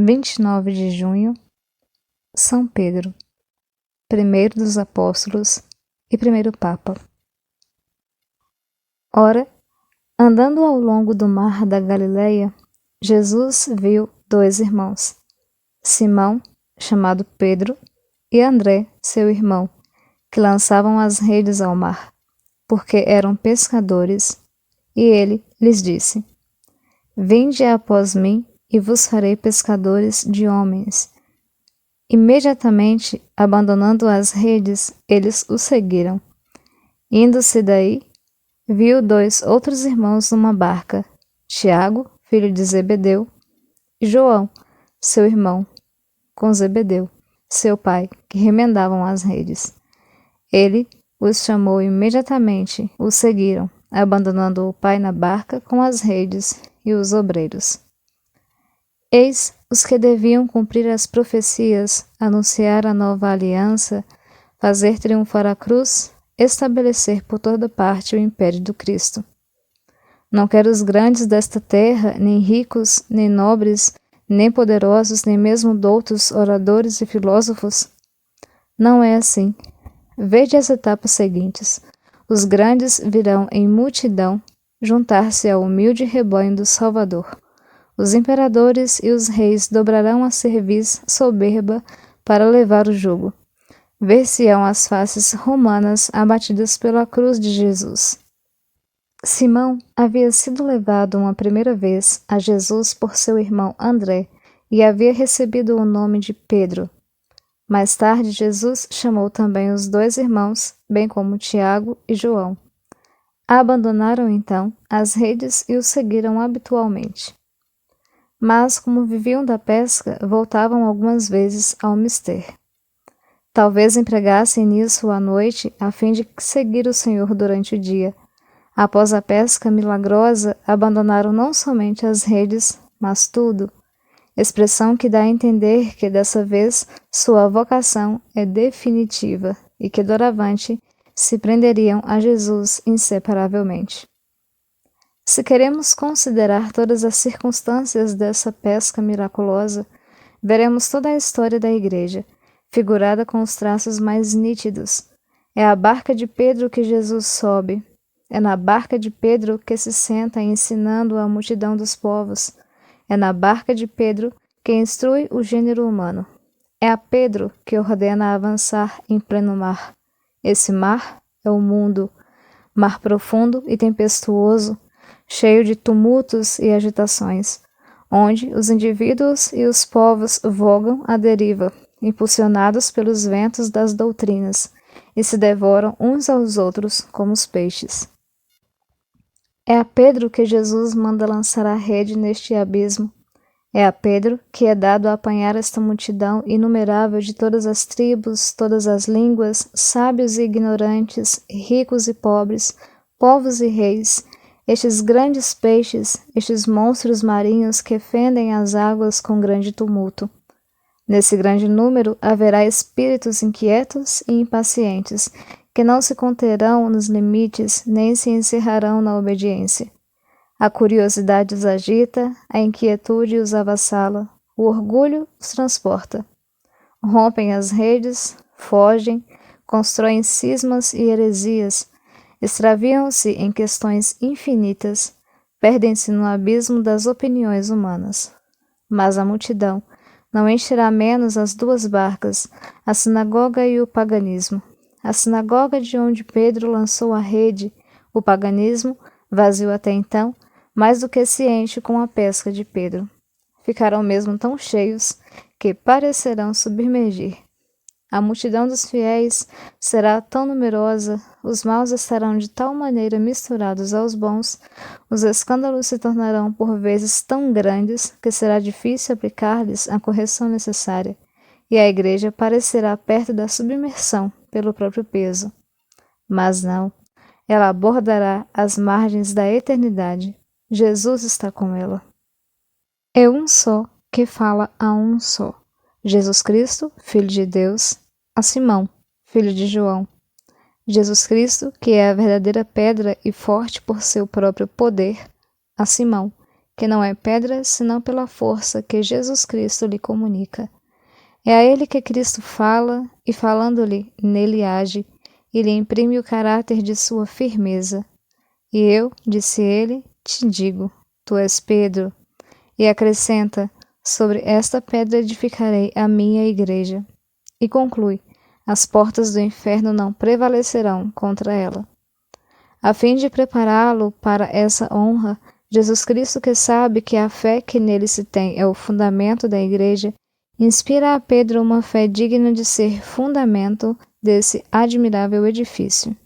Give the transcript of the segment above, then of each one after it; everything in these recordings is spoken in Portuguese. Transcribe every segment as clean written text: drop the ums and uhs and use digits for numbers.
29 de junho, São Pedro, primeiro dos apóstolos e primeiro Papa. Ora, andando ao longo do mar da Galileia, Jesus viu dois irmãos, Simão, chamado Pedro, e André, seu irmão, que lançavam as redes ao mar, porque eram pescadores, e ele lhes disse: Vinde após mim, e vos farei pescadores de homens. Imediatamente, abandonando as redes, eles o seguiram. Indo-se daí, viu dois outros irmãos numa barca, Tiago, filho de Zebedeu, e João, seu irmão, com Zebedeu, seu pai, que remendavam as redes. Ele os chamou e imediatamente, o seguiram, abandonando o pai na barca com as redes e os obreiros. Eis os que deviam cumprir as profecias, anunciar a nova aliança, fazer triunfar a cruz, estabelecer por toda parte o império do Cristo. Não quero os grandes desta terra, nem ricos, nem nobres, nem poderosos, nem mesmo doutos, oradores e filósofos. Não é assim. Vede as etapas seguintes. Os grandes virão em multidão juntar-se ao humilde rebanho do Salvador. Os imperadores e os reis dobrarão a cerviz soberba para levar o jugo. Ver-se-ão as faces romanas abatidas pela cruz de Jesus. Simão havia sido levado uma primeira vez a Jesus por seu irmão André e havia recebido o nome de Pedro. Mais tarde, Jesus chamou também os dois irmãos, bem como Tiago e João. Abandonaram então as redes e o seguiram habitualmente. Mas, como viviam da pesca, voltavam algumas vezes ao mister. Talvez empregassem nisso a noite, a fim de seguir o Senhor durante o dia. Após a pesca milagrosa, abandonaram não somente as redes, mas tudo, expressão que dá a entender que dessa vez sua vocação é definitiva e que doravante se prenderiam a Jesus inseparavelmente. Se queremos considerar todas as circunstâncias dessa pesca miraculosa, veremos toda a história da Igreja, figurada com os traços mais nítidos. É a barca de Pedro que Jesus sobe. É na barca de Pedro que se senta ensinando a multidão dos povos. É na barca de Pedro que instrui o gênero humano. É a Pedro que ordena avançar em pleno mar. Esse mar é o mundo, mar profundo e tempestuoso, cheio de tumultos e agitações, onde os indivíduos e os povos vogam à deriva, impulsionados pelos ventos das doutrinas, e se devoram uns aos outros como os peixes. É a Pedro que Jesus manda lançar a rede neste abismo. É a Pedro que é dado a apanhar esta multidão inumerável de todas as tribos, todas as línguas, sábios e ignorantes, ricos e pobres, povos e reis, estes grandes peixes, estes monstros marinhos que fendem as águas com grande tumulto. Nesse grande número haverá espíritos inquietos e impacientes, que não se conterão nos limites nem se encerrarão na obediência. A curiosidade os agita, a inquietude os avassala, o orgulho os transporta. Rompem as redes, fogem, constroem cismas e heresias, extraviam-se em questões infinitas, perdem-se no abismo das opiniões humanas. Mas a multidão não encherá menos as duas barcas, a sinagoga e o paganismo. A sinagoga de onde Pedro lançou a rede, o paganismo, vazio até então, mais do que se enche com a pesca de Pedro. Ficarão mesmo tão cheios que parecerão submergir. A multidão dos fiéis será tão numerosa, os maus estarão de tal maneira misturados aos bons, os escândalos se tornarão por vezes tão grandes que será difícil aplicar-lhes a correção necessária, e a Igreja parecerá perto da submersão pelo próprio peso. Mas não, ela abordará as margens da eternidade. Jesus está com ela. É um só que fala a um só. Jesus Cristo, Filho de Deus, a Simão, filho de João. Jesus Cristo, que é a verdadeira pedra e forte por seu próprio poder, a Simão, que não é pedra senão pela força que Jesus Cristo lhe comunica. É a ele que Cristo fala, e falando-lhe, nele age, e lhe imprime o caráter de sua firmeza. E eu, disse ele, te digo, tu és Pedro, e acrescenta, sobre esta pedra edificarei a minha igreja. E conclui, as portas do inferno não prevalecerão contra ela. A fim de prepará-lo para essa honra, Jesus Cristo, que sabe que a fé que nele se tem é o fundamento da igreja, inspira a Pedro uma fé digna de ser fundamento desse admirável edifício.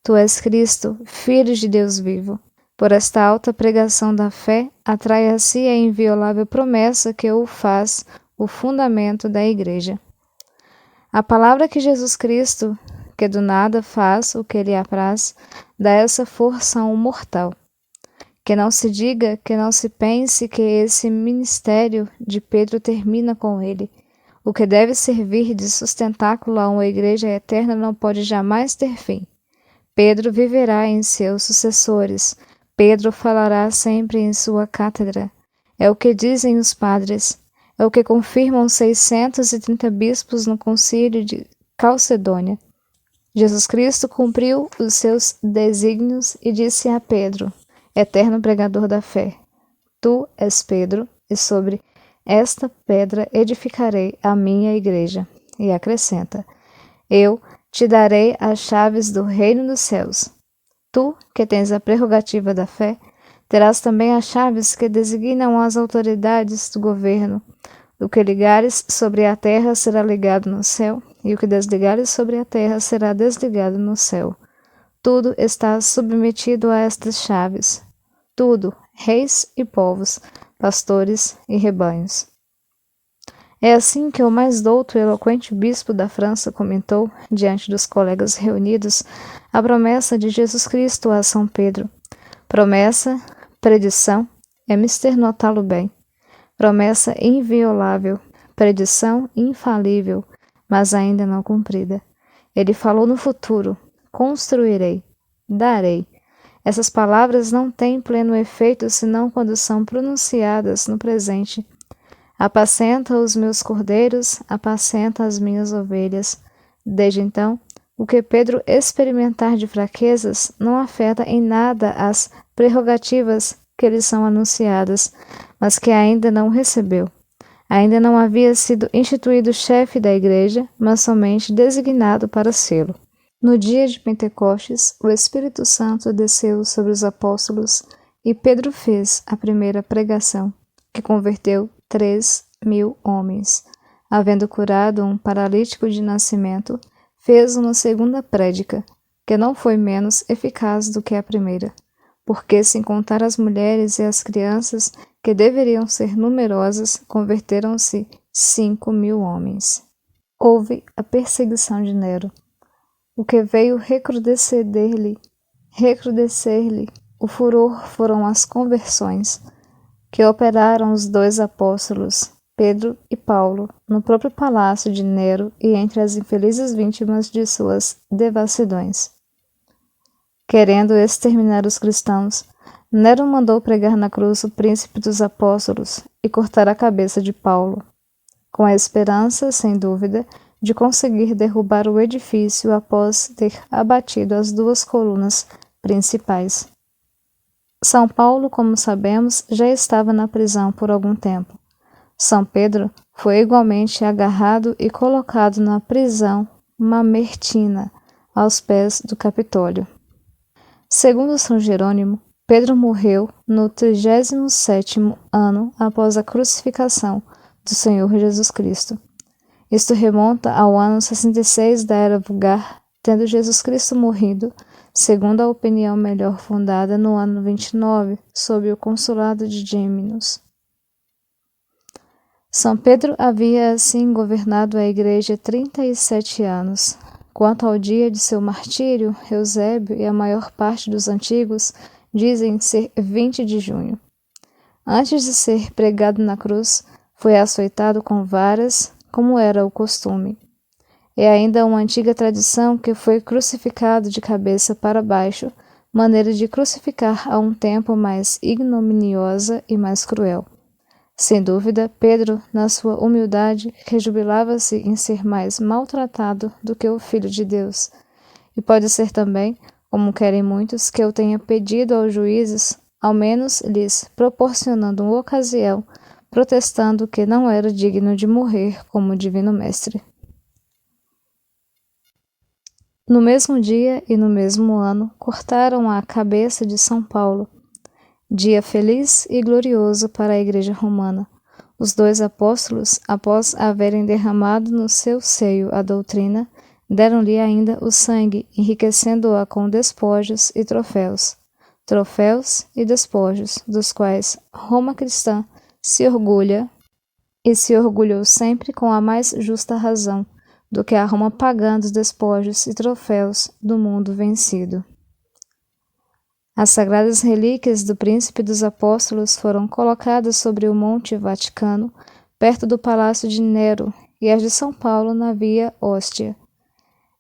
Tu és Cristo, Filho de Deus vivo. Por esta alta pregação da fé, atrai a si a inviolável promessa que o faz o fundamento da igreja. A palavra que Jesus Cristo, que do nada faz o que lhe apraz, dá essa força a um mortal. Que não se diga, que não se pense que esse ministério de Pedro termina com ele. O que deve servir de sustentáculo a uma igreja eterna não pode jamais ter fim. Pedro viverá em seus sucessores. Pedro falará sempre em sua cátedra. É o que dizem os padres. É o que confirmam 630 bispos no concílio de Calcedônia. Jesus Cristo cumpriu os seus desígnios e disse a Pedro, eterno pregador da fé, tu és Pedro, e sobre esta pedra edificarei a minha igreja. E acrescenta, eu te darei as chaves do reino dos céus. Tu, que tens a prerrogativa da fé, terás também as chaves que designam as autoridades do governo. O que ligares sobre a terra será ligado no céu, e o que desligares sobre a terra será desligado no céu. Tudo está submetido a estas chaves. Tudo, reis e povos, pastores e rebanhos. É assim que o mais douto e eloquente bispo da França comentou, diante dos colegas reunidos, a promessa de Jesus Cristo a São Pedro. Promessa, predição, é mister notá-lo bem. Promessa inviolável, predição infalível, mas ainda não cumprida. Ele falou no futuro, construirei, darei. Essas palavras não têm pleno efeito senão quando são pronunciadas no presente. Apacenta os meus cordeiros, apacenta as minhas ovelhas. Desde então, o que Pedro experimentar de fraquezas não afeta em nada as prerrogativas que lhe são anunciadas, mas que ainda não recebeu. Ainda não havia sido instituído chefe da igreja, mas somente designado para sê-lo. No dia de Pentecostes, o Espírito Santo desceu sobre os apóstolos e Pedro fez a primeira pregação, que converteu 3.000 homens. Havendo curado um paralítico de nascimento, fez uma segunda prédica, que não foi menos eficaz do que a primeira, porque, sem contar as mulheres e as crianças, que deveriam ser numerosas, converteram-se 5.000 homens. Houve a perseguição de Nero, o que veio recrudescer-lhe o furor foram as conversões, que operaram os 2 apóstolos, Pedro e Paulo, no próprio palácio de Nero e entre as infelizes vítimas de suas devassidões. Querendo exterminar os cristãos, Nero mandou pregar na cruz o príncipe dos apóstolos e cortar a cabeça de Paulo, com a esperança, sem dúvida, de conseguir derrubar o edifício após ter abatido as 2 colunas principais. São Paulo, como sabemos, já estava na prisão por algum tempo. São Pedro foi igualmente agarrado e colocado na prisão mamertina, aos pés do Capitólio. Segundo São Jerônimo, Pedro morreu no 37º ano após a crucificação do Senhor Jesus Cristo. Isto remonta ao ano 66 da Era Vulgar, tendo Jesus Cristo morrido, segundo a opinião melhor fundada, no ano 29, sob o consulado de Gêmenos. São Pedro havia assim governado a Igreja 37 anos. Quanto ao dia de seu martírio, Eusébio e a maior parte dos antigos dizem ser 20 de junho. Antes de ser pregado na cruz, foi açoitado com varas, como era o costume. É ainda uma antiga tradição que foi crucificado de cabeça para baixo, maneira de crucificar a um tempo mais ignominiosa e mais cruel. Sem dúvida, Pedro, na sua humildade, rejubilava-se em ser mais maltratado do que o Filho de Deus. E pode ser também, como querem muitos, que eu tenha pedido aos juízes, ao menos lhes proporcionando uma ocasião, protestando que não era digno de morrer como o Divino Mestre. No mesmo dia e no mesmo ano, cortaram a cabeça de São Paulo, dia feliz e glorioso para a Igreja Romana. Os dois apóstolos, após haverem derramado no seu seio a doutrina, deram-lhe ainda o sangue, enriquecendo-a com despojos e troféus. Troféus e despojos, dos quais Roma cristã se orgulha e se orgulhou sempre com a mais justa razão, do que a Roma pagã dos despojos e troféus do mundo vencido. As sagradas relíquias do Príncipe dos Apóstolos foram colocadas sobre o Monte Vaticano, perto do Palácio de Nero, e as de São Paulo na Via Ostia.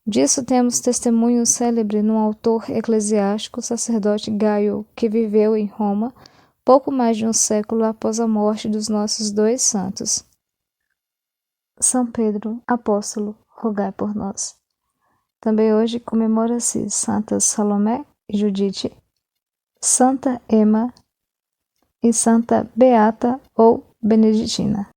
Disso temos testemunho célebre num autor eclesiástico, sacerdote Gaio, que viveu em Roma pouco mais de um século após a morte dos nossos dois santos. São Pedro, apóstolo, rogai por nós. Também hoje comemora-se Santas Salomé e Judite, Santa Ema e Santa Beata ou Beneditina.